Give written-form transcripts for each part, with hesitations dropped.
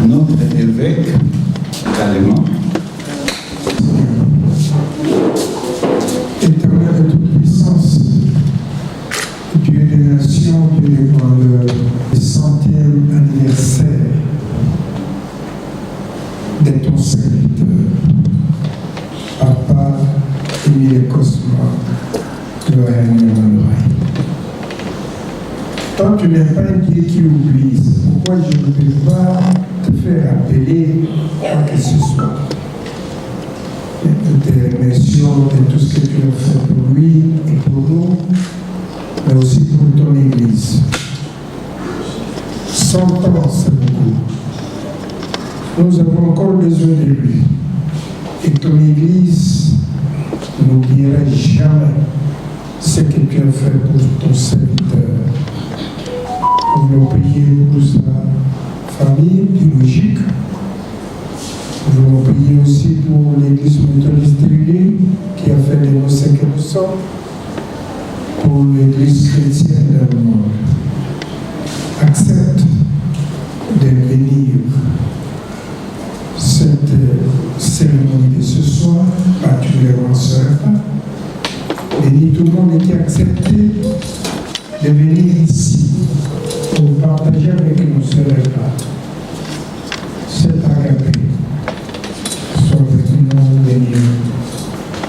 Notre évêque, carrément. Éternel de toute puissance, Dieu des nations, durant le 100e anniversaire de ton serviteur, Papa Émile Cosma, gloire à Dieu. Toi, tu n'es pas un Dieu qui oublie. C'est pourquoi je ne peux pas te faire appeler quoi que ce soit. Et nous te remercions de tout ce que tu as fait pour lui et pour nous, mais aussi pour ton Église. 100 ans, c'est beaucoup. Nous avons encore besoin de lui. Et ton Église n'oubliera jamais ce que tu as fait pour ton serviteur. Nous voulons prier pour sa famille biologique. Nous voulons prier aussi pour l'Église méthodiste unie qui a fait les mots que nous sommes, pour l'Église chrétienne dans le monde. Accepte de venir cette cérémonie de ce soir, particulièrement ce repas. Bénis tout le monde qui a accepté de venir ici pour partager avec nous ce repas. Cet agapé soit avec nous béni.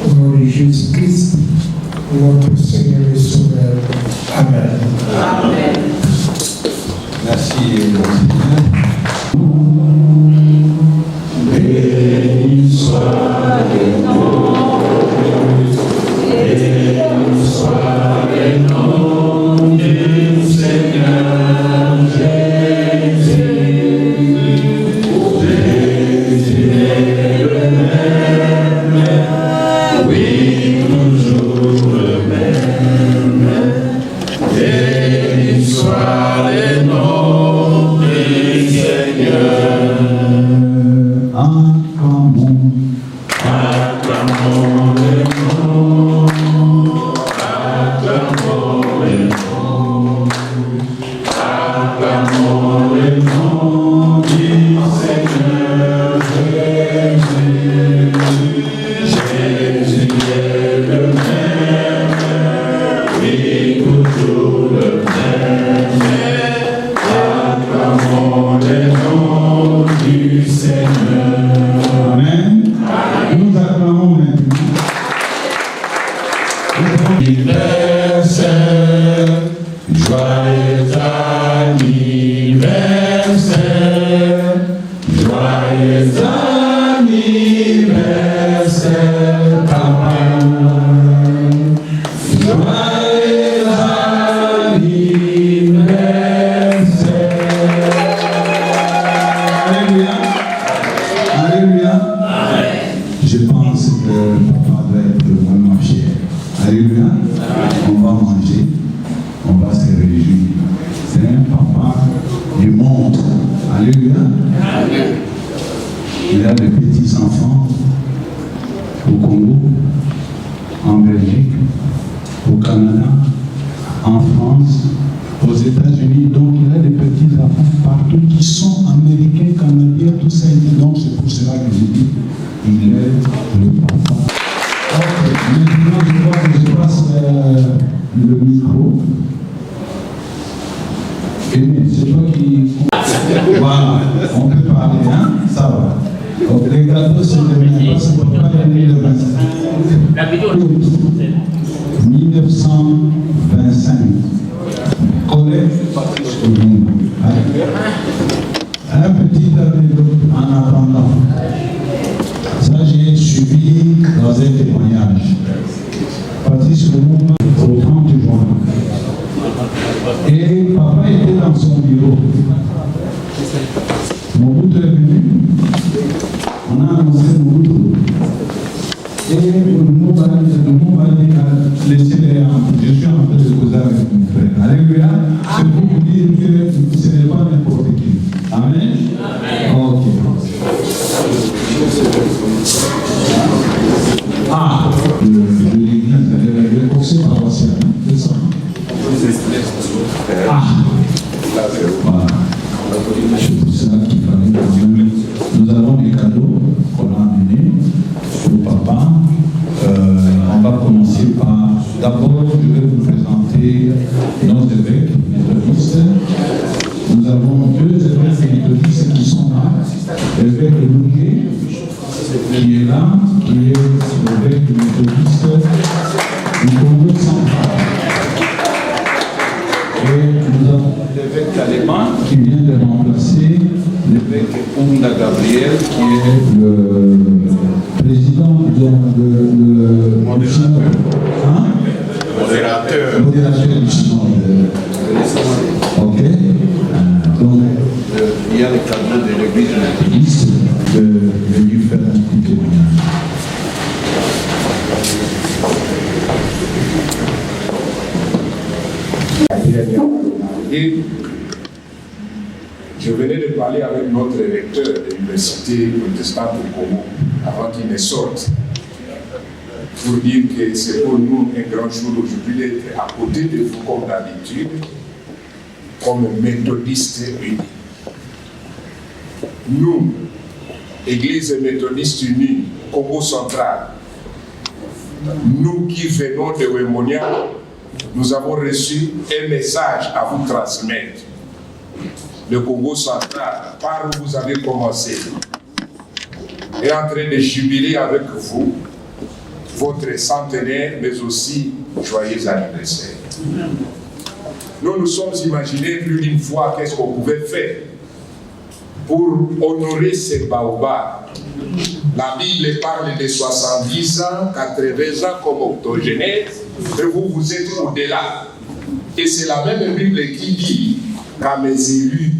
Au nom de Jésus-Christ, notre Seigneur et Sauveur. Amen. Amen. Merci, Monseigneur. Béni soit le nom de Dieu. Béni soit le nom du Seigneur Jésus. Jésus est le même, oui, toujours le même. Béni soit le nom du Seigneur. Acclamons le nom, acclamons le nom, acclamons le nom du Seigneur Jésus. Jésus est le même, oui, toujours le même. Acclamons le nom du Seigneur. Amen. Nous acclamons maintenant. Anniversaire, joyeux anniversaire, joyeux anniversaire, papa. Joyeux anniversaire. Alléluia. Alléluia. Je pense que papa doit être vraiment fier. Alléluia. On va manger, on va se réjouir. C'est un papa du monde. Alléluia. Il a des petits-enfants au Congo, en Belgique, au Canada, en France, aux États-Unis. Donc il a des petits-enfants partout qui sont américains, canadiens, tout ça. Donc c'est pour cela que je dis, il est le papa. Ok, maintenant je crois que je passe le micro. Et c'est toi qui... Voilà, on peut parler, hein? Ça va. Donc les gâteaux, c'est le même, parce qu'on ne peut pas donner le 25. La vidéo, 1925. Collègue Patrice Lumumba. Un petit anecdote en attendant. Ça, j'ai suivi dans un témoignage. Patrice Lumumba au 30 juin. Et papa était dans son bureau. Mobutu est venu. On a annoncé Mobutu. Et Lumumba a laissé les armes. Je suis en train de causer avec mon frère. Alléluia. C'est pour vous dire que ce n'est pas n'importe qui. Amen. Ok. Ah, l'église, le conseil paroissial. C'est ça. Ah, voilà. C'est pour ça qu'il fallait quand même. Nous avons des cadeaux qu'on a amenés au papa. On va commencer par. D'abord, je vais vous présenter nos évêques méthodistes. Nous avons deux évêques méthodistes qui sont là. L'évêque Louis, qui est là, qui est l'évêque méthodiste du Congo central. Et nous avons l'évêque allemand qui vient de remplacer l'évêque Ounda Gabriel, qui est le président de modérateur du synode. Ok. Donc, il y a le cadeau de l'église méthodiste de venir faire un petit témoignage. Et je venais de parler avec notre recteur de l'université protestante au Congo avant qu'il ne sorte pour dire que c'est pour nous un grand jour aujourd'hui d'être à côté de vous comme d'habitude, comme méthodistes unis. Nous, Église méthodiste unie, Congo central, nous qui venons de Wémonia, nous avons reçu un message à vous transmettre. Le Congo central, par où vous avez commencé, est en train de jubiler avec vous votre centenaire, mais aussi joyeux anniversaire. Nous nous sommes imaginés plus d'une fois qu'est-ce qu'on pouvait faire pour honorer ces baobabs. La Bible parle de 70 ans, 80 ans comme octogénaire, et vous êtes au-delà. Et c'est la même Bible qui dit qu'à mes élus,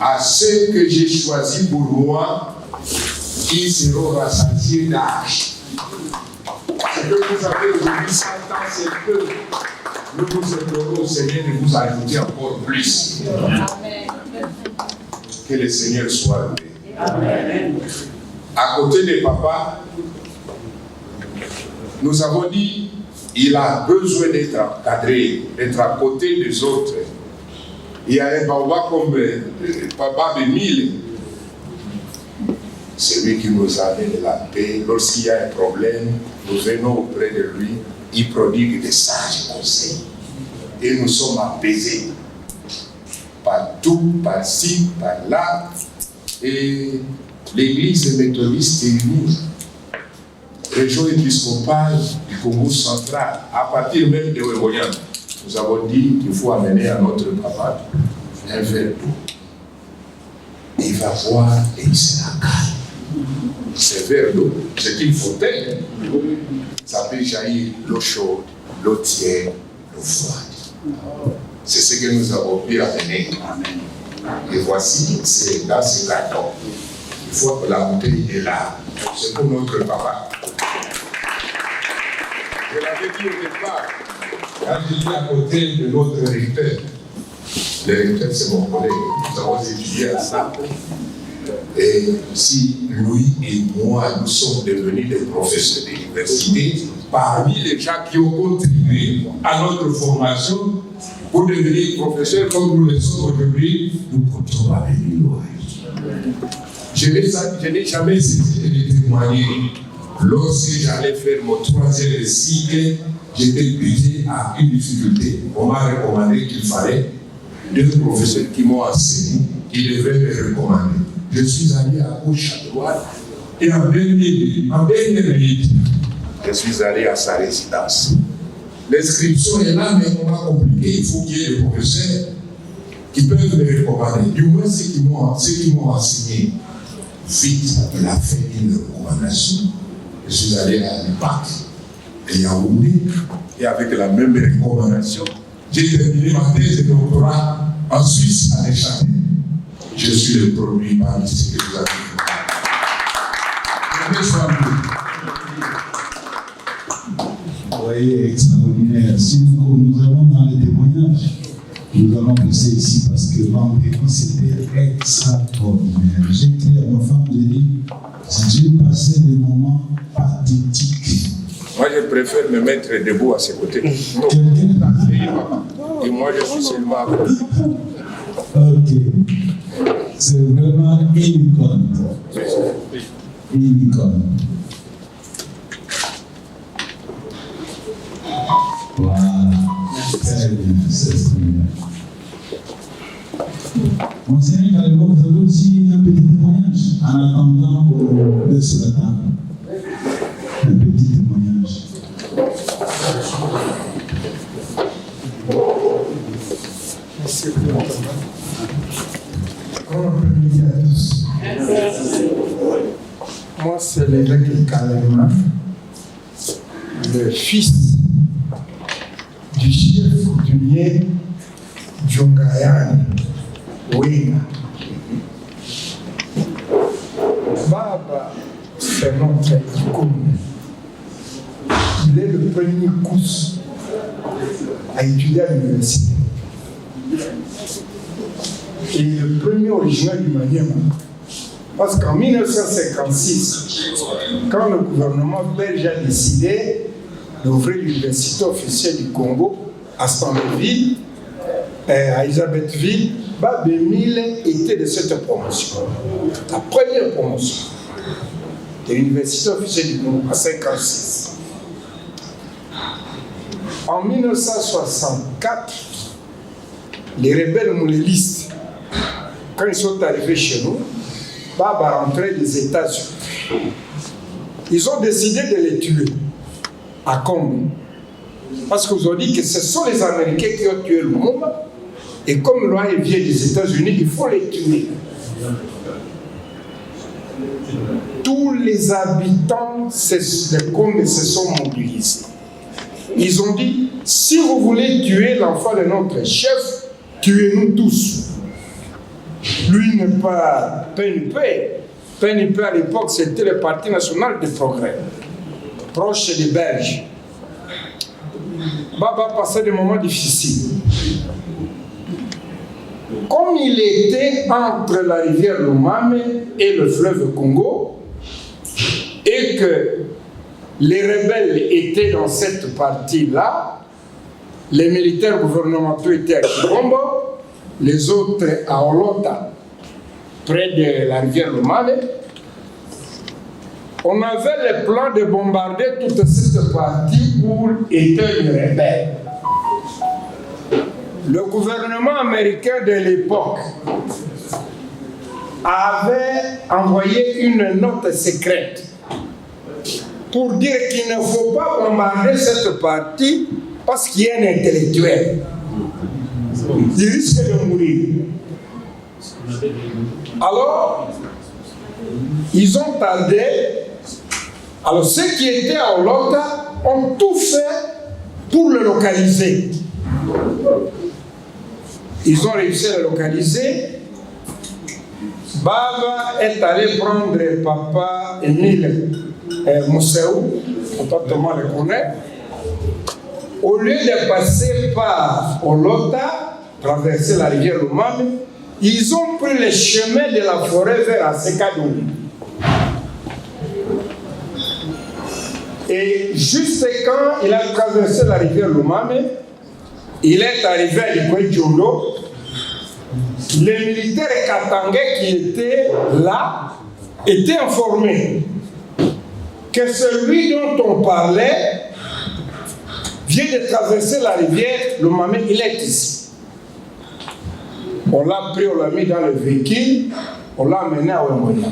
à ceux que j'ai choisis pour moi, ils seront rassasiés d'âge. Ce que vous avez aujourd'hui 100 ans, c'est que nous vous implorons au Seigneur de vous ajouter encore plus. Amen. Que le Seigneur soit loué. Amen. À côté de papa, nous avons dit il a besoin d'être encadré, d'être à côté des autres. Il y a un baobab comme papa de Mille, celui qui nous amène la paix. Lorsqu'il y a un problème, nous venons auprès de lui, il prodigue des sages conseils. Et nous sommes apaisés. Partout, par-ci, par-là. Et l'Église méthodiste est unie. Région épiscopale du Congo central, à partir même de Wémonia, nous avons dit qu'il faut amener à notre papa un verre d'eau. Il va boire et il sera calme. Ce verre d'eau, c'est une fontaine. Ça peut jaillir l'eau chaude, l'eau tiède, l'eau froide. C'est ce que nous avons pu amener. Amen. Et voici, c'est dans ce carton. Il faut que la bouteille est là. C'est pour notre papa. Je l'avais dit au départ, quand j'étais à côté de notre recteur. Le recteur, c'est mon collègue. Nous avons étudié ensemble. Et si Louis et moi, nous sommes devenus des professeurs d'université, parmi les gens qui ont contribué à notre formation, pour devenir professeurs comme nous le sommes aujourd'hui, nous comptons avec lui. Je n'ai jamais cessé de témoigner. Lorsque j'allais faire mon 3e cycle, j'étais buté à une difficulté. On m'a recommandé qu'il fallait 2 professeurs qui m'ont enseigné, qui devraient me recommander. Je suis allé à gauche, à droite, et en dernière minute, je suis allé à sa résidence. L'inscription est là, mais on va compliquer. Il faut qu'il y ait des professeurs qui peuvent me recommander. Du moins, ceux qui m'ont enseigné. Vite, il a fait une recommandation. Je suis allé à l'IPAC et Yaoundé, et avec la même recommandation, j'ai terminé ma thèse de doctorat en Suisse, à Neuchâtel. Je suis le produit parmi ce que vous avez fait. Vous voyez, extraordinaire. Si nous allons dans les témoignages, nous allons passer ici parce que vendredi, c'était extraordinaire. J'étais à ma femme, j'ai dit, j'ai passé des moments pathétiques. Moi, je préfère me mettre debout à ses côtés. Non, et moi, je suis seulement à côté. Ok. C'est vraiment une icône. Une icône. Voilà. Très bien, c'est très bien. Monseigneur Kalebo, vous avez aussi un petit témoignage en attendant de ce matin. Un petit témoignage. Merci beaucoup. Bon après-midi à tous. Moi, c'est l'évêque Kalema, le fils du chef coutumier Djongayani Wenga. Baba, c'est notre icône. Il est le premier Kous à étudier à l'université. Et le premier originaire du Maniema. Parce qu'en 1956, quand le gouvernement belge a décidé d'ouvrir l'université officielle du Congo à Stanleyville, à Elisabethville, Babemile était de cette promotion. La première promotion de l'université officielle du Congo à 1956. En 1964, les rebelles moulélistes, quand ils sont arrivés chez nous, Baba rentrait des États-Unis. Ils ont décidé de les tuer à Congo. Parce qu'ils ont dit que ce sont les Américains qui ont tué le monde. Et comme le roi vient des États-Unis, il faut les tuer. Tous les habitants de Congo se sont mobilisés. Ils ont dit, si vous voulez tuer l'enfant de notre chef, tuez-nous tous. Lui n'est pas PNP. PNP à l'époque, c'était le Parti national du progrès, proche des Belges. Baba passait des moments difficiles. Comme il était entre la rivière Lomame et le fleuve Congo, et que les rebelles étaient dans cette partie-là, les militaires gouvernementaux étaient à Kibombo, les autres à Olota, près de la rivière Lomame. On avait le plan de bombarder toute cette partie où étaient les rebelles. Le gouvernement américain de l'époque avait envoyé une note secrète pour dire qu'il ne faut pas bombarder cette partie parce qu'il y a un intellectuel. Il risque de mourir. Alors, ils ont tardé. Alors, ceux qui étaient à Olota ont tout fait pour le localiser. Ils ont réussi à le localiser. Baba est allé prendre papa Émile Mousseou, papa Thomas le connaît. Au lieu de passer par Olota, traverser la rivière Lomame, ils ont pris le chemin de la forêt vers Asekadou. Et juste quand il a traversé la rivière Lomame, il est arrivé à l'Ikwe-Djondo. Les militaires katangais qui étaient là étaient informés que celui dont on parlait vient de traverser la rivière Lomame, il est ici. On l'a pris, on l'a mis dans le véhicule, on l'a amené à Ouémonia.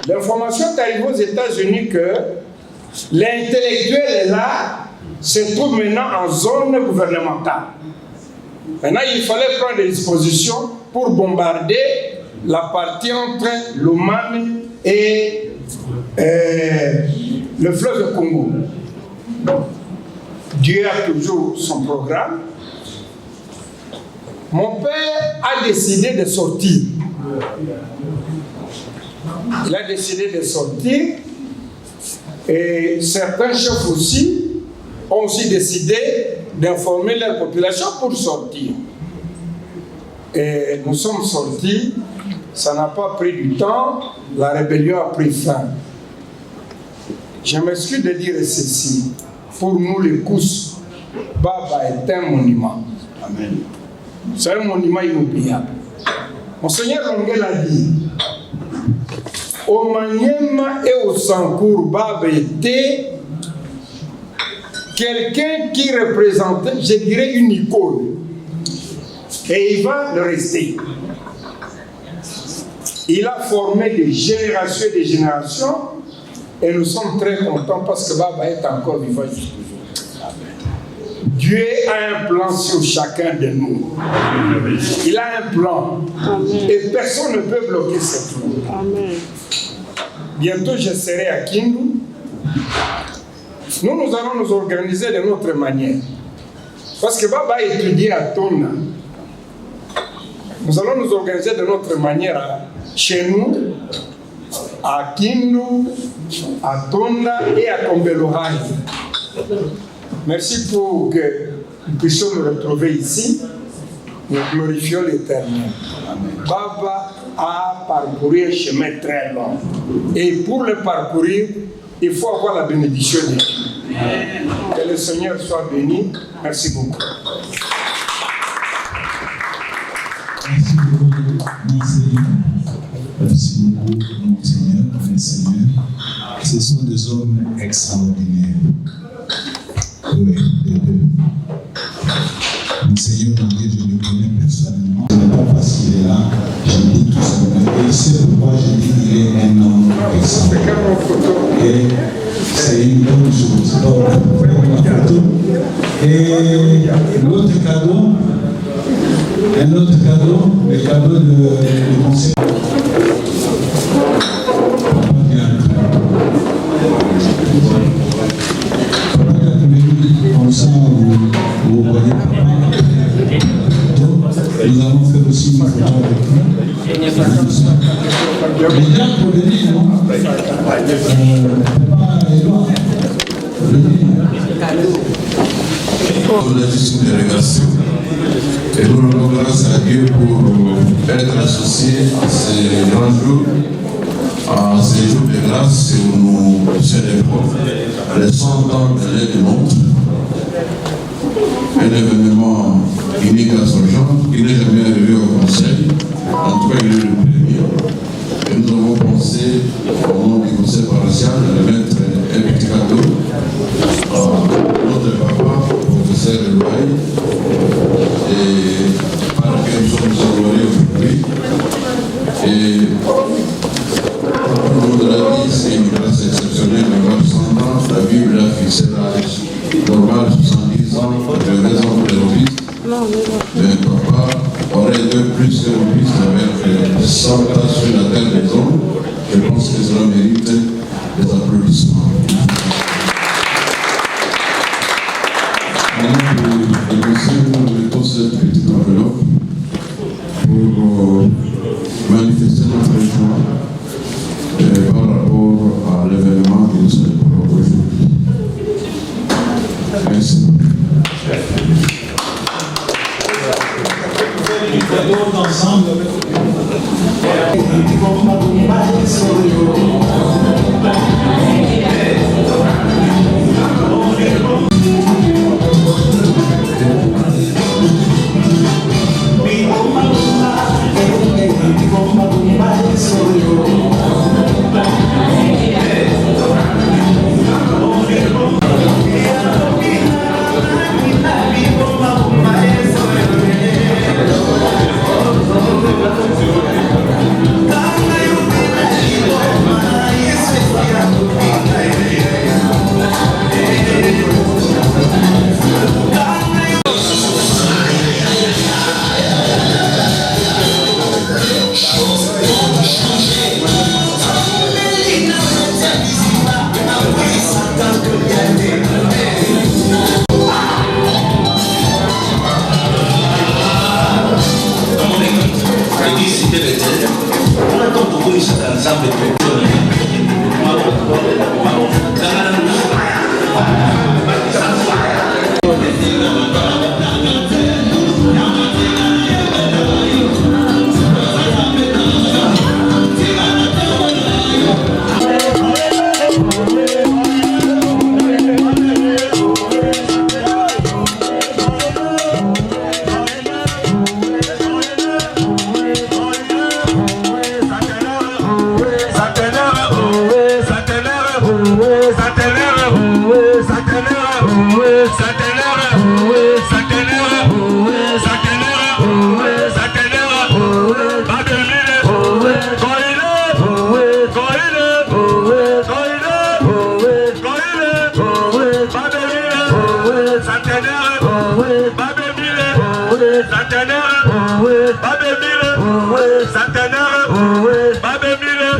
L'information est arrivée aux États-Unis que l'intellectuel est là, se trouve maintenant en zone gouvernementale. Maintenant, il fallait prendre des dispositions pour bombarder la partie entre Lomame et le fleuve Congo. Dieu a toujours son programme. Mon père a décidé de sortir. Il a décidé de sortir et certains chefs aussi ont aussi décidé d'informer leur population pour sortir. Et nous sommes sortis, ça n'a pas pris du temps, la rébellion a pris fin. Je m'excuse de dire ceci. Pour nous les Kous, Baba est un monument. Amen. C'est un monument inoubliable. Monseigneur Longuel a dit, au Maniema et au Sankour, Baba était quelqu'un qui représentait, je dirais, une icône. Et il va le rester. Il a formé des générations et des générations, et nous sommes très contents parce que Baba est encore vivant jusqu'aujourd'hui. Dieu a un plan sur chacun de nous. Il a un plan. Amen. Et personne ne peut bloquer ce plan. Amen. Bientôt, je serai à Kindu. Nous allons nous organiser de notre manière. Parce que Baba a étudié à Tona. Nous allons nous organiser de notre manière chez nous, à Kindu, à Tona et à Kombelohai. Merci pour que nous puissions nous retrouver ici. Nous glorifions l'Éternel. Baba a parcouru un chemin très long. Et pour le parcourir, il faut avoir la bénédiction de Dieu. Que le Seigneur soit béni. Merci beaucoup. Merci beaucoup, Monseigneur. Merci beaucoup, Monseigneur, Monseigneur. Ce sont des hommes extraordinaires. Oui, les deux. Monseigneur Longuel, je le connais personnellement. Ce n'est pas parce qu'il est là, je dis tout simplement. Et c'est pourquoi je dis qu'il est un homme extraordinaire. Et c'est une bonne chose. Donc, la photo. Et l'autre cadeau, un autre cadeau, le cadeau du conseil. Comme ça, vous voyez papa. Nous avons fait aussi une photo avec lui. Les gars, pour venir, non? Pas Edouard. Pour la gestion des délégation. Et nous rendons grâce à Dieu pour être associés à ces grands jours, à ces jours de grâce où nous célébrons les 100 ans de l'aide du monde. Un événement unique à son genre, qui n'est jamais arrivé au Conseil. En tout cas, il est le premier. Et nous avons pensé, au nom du Conseil paroissial, de mettre un petit cadeau à notre papa, professeur Eloy, et par lequel nous sommes honorés aujourd'hui. Et au nom de la vie, c'est une grâce exceptionnelle d'avoir 100 ans. La Bible a fixé l'âge normal 70 ans, de raison pour les robistes. Mais papa aurait de plus que robistes avec 100 ans sur la terre des hommes. Je pense que cela mérite des applaudissements. Je pose cette petite enveloppe pour manifester notre joie par rapport à l'événement que nous célébrons aujourd'hui. Merci. Ensemble. Centenaire, Babemile,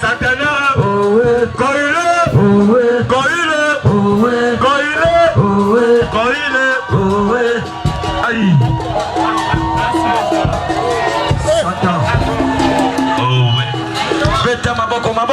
Centenaire, Koile, aïe. Beta maboko.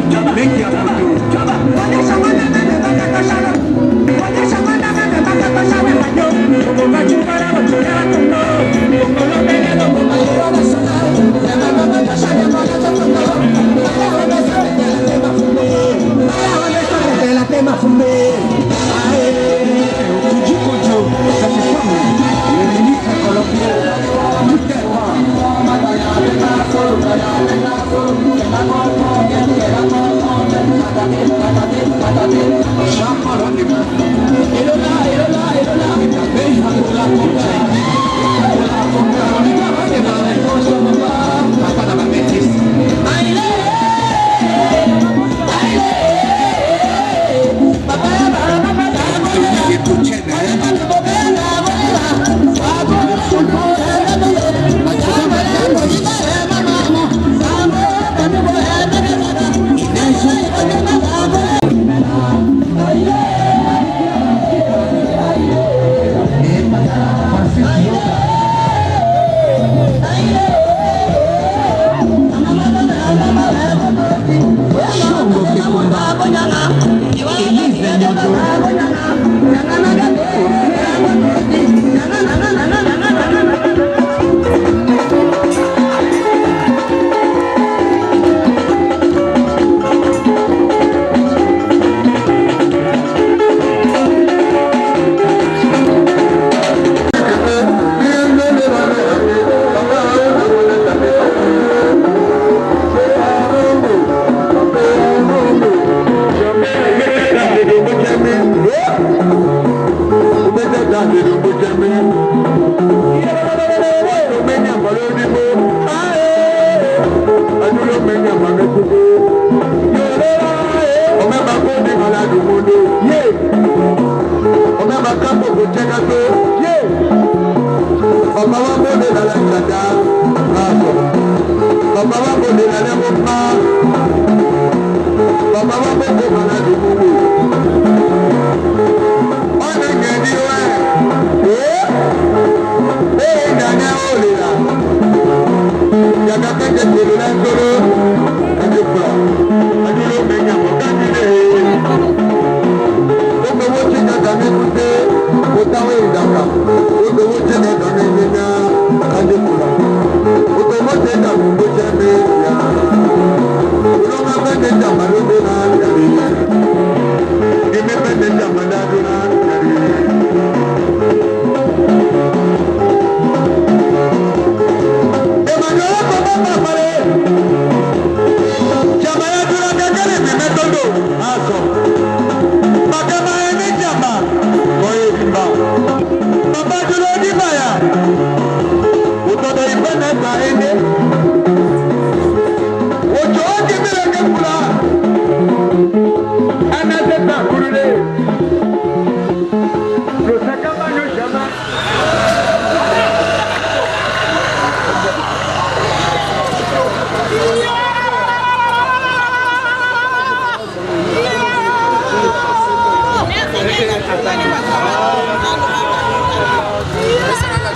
Yeah.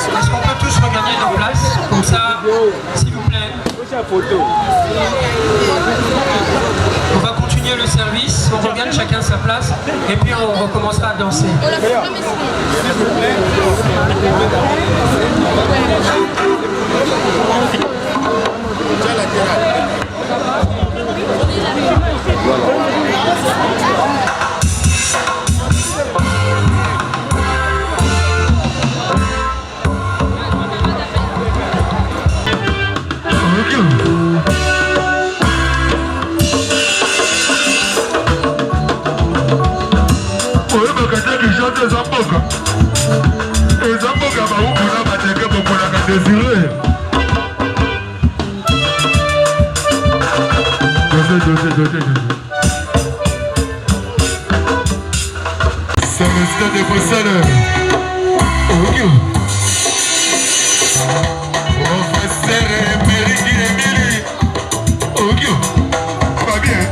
Est-ce qu'on peut tous regagner nos places? Comme ça, s'il vous plaît. On va continuer le service, on regagne chacun sa place et puis on recommencera à danser. C'est le stade de Bruxelles. Professeur Emerick Emily. Pas bien.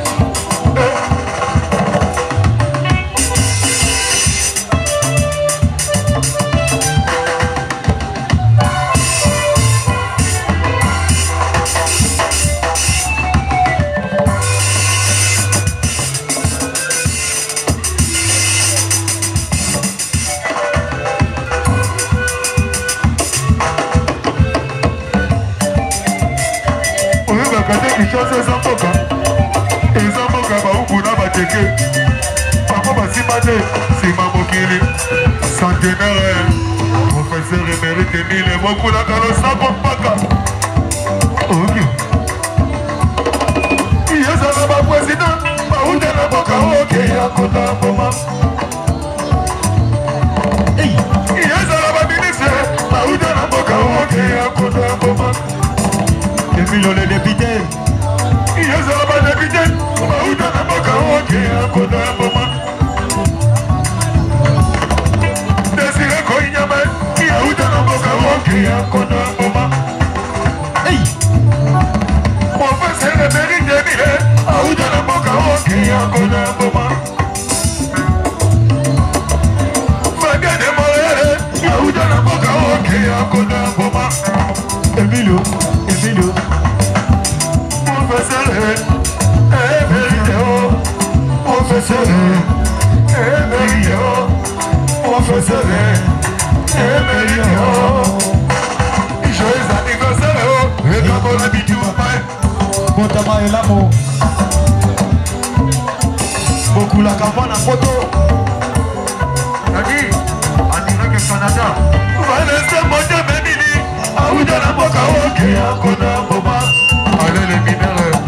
Centenaire, professeur Emerick Emile, beaucoup la calosa compaka. Ok. Il y a ça là-bas, président, pas où t'es là. Emilio, professeur, professeur, professeur, joyeux anniversaire, et comme on habite au pain, Montama et l'amour, beaucoup la campagne en photo, Nadi, en direct du Canada, Vanessa Montememili, Aouda la Boka, ok, Akona Boba, allez les mineurs.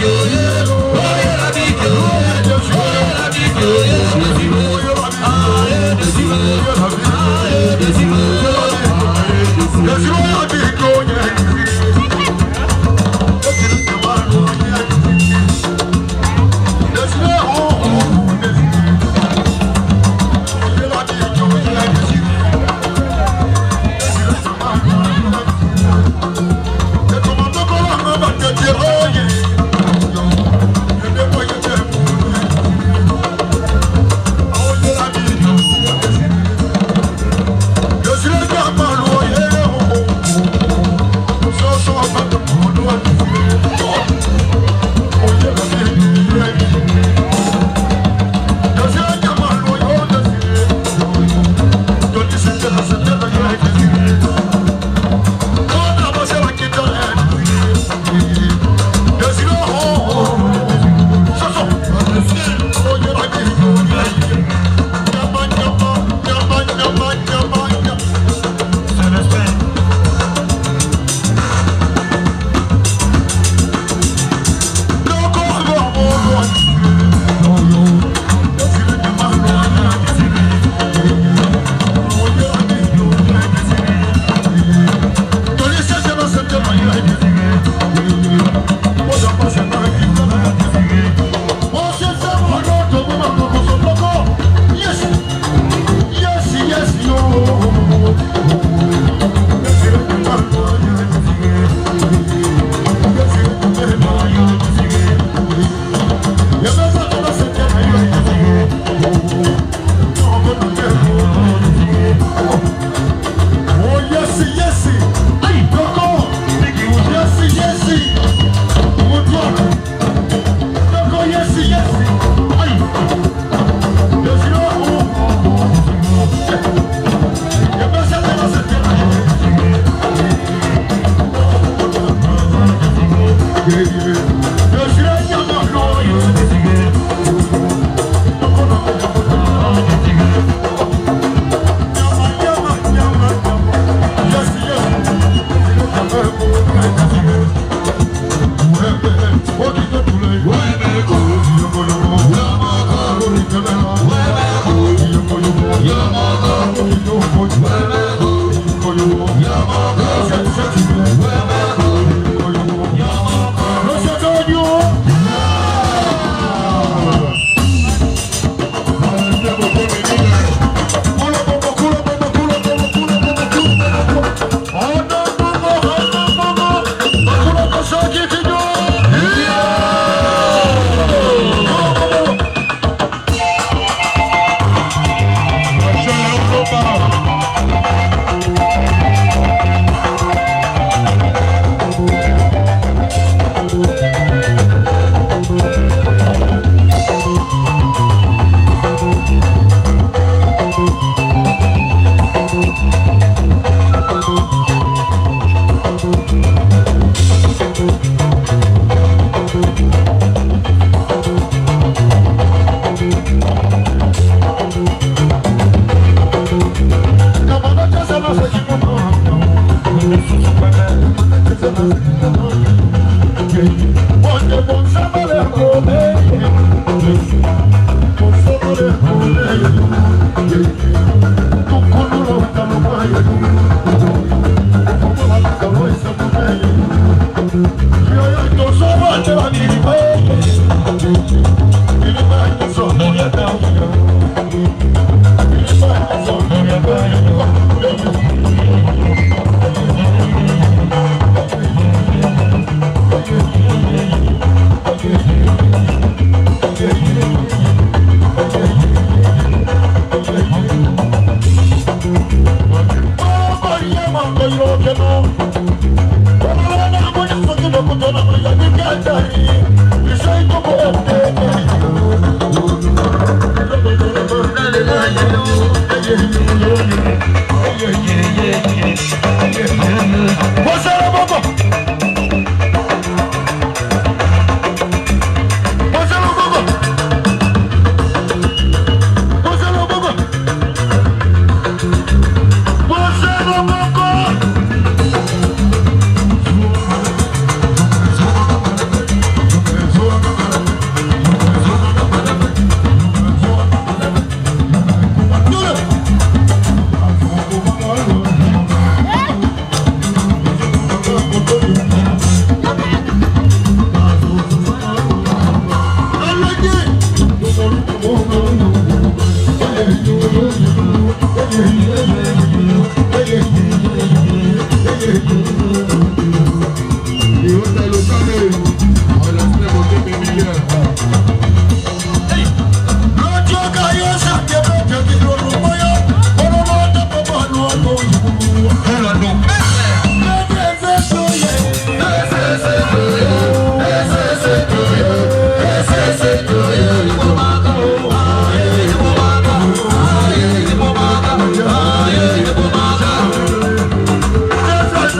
Yo,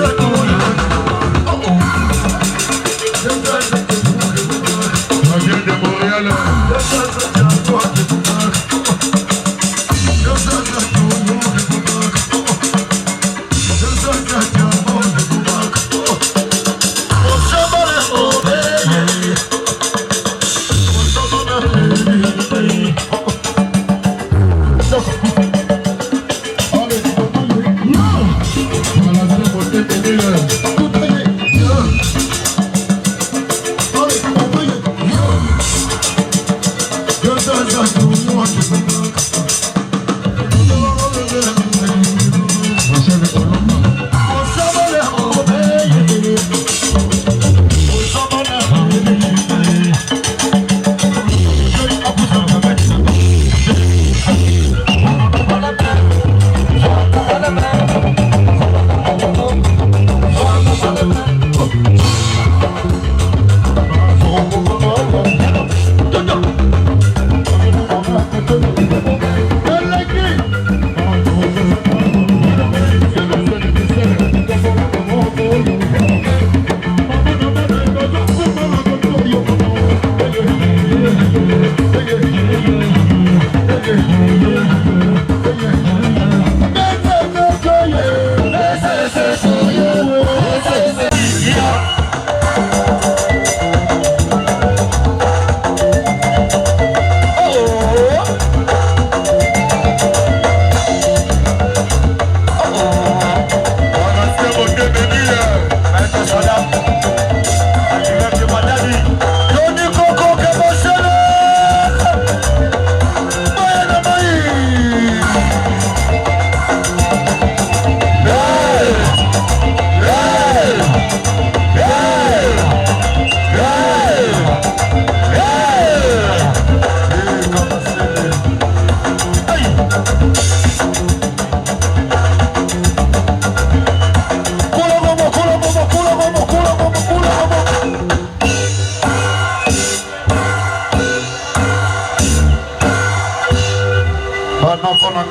Let's go.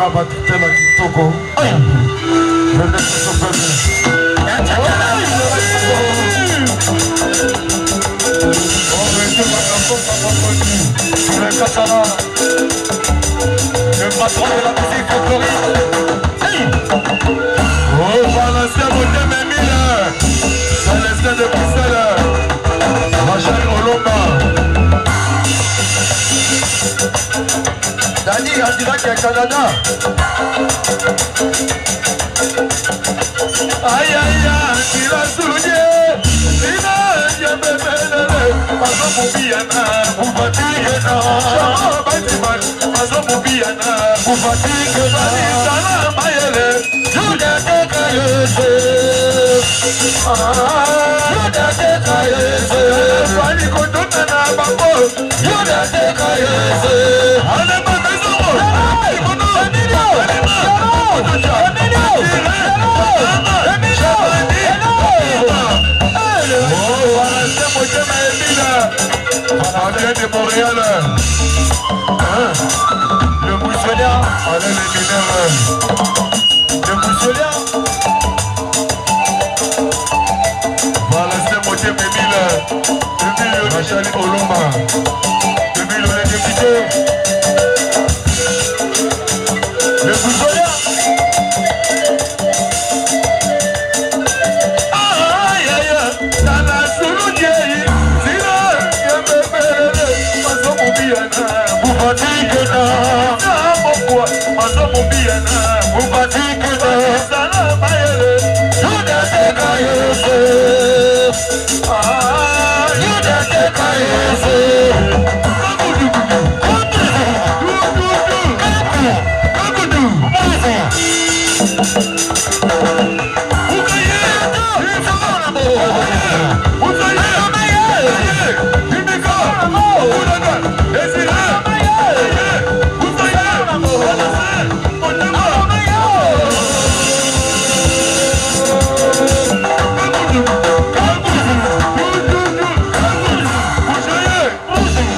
batutela kitoko. Je laisse ce peuple. Le Katana, le patron de la musique folklorique. Oh, balancez mon thème Emile, Célestin de Bruxelles, Rachel Olomba. Dani, en direct au Canada. Aïe, aïe, aïe, il a souillé, il a bébé, Mazo Moubiana, Moubatigena, Chama Batiman, Mazo Moubiana, Moubatigena, Sana Mayele, Juda Tekayese, Juda Tekayese, Fali Kotona Bambo, Juda Tekayese, Alema Mezo, Emilio, de Montréal, le Mousselien, allez les mineurs, le Mousselien, voilà c'est mon thème Emile, Rachel Olomba, Emile le député, le Mousselien.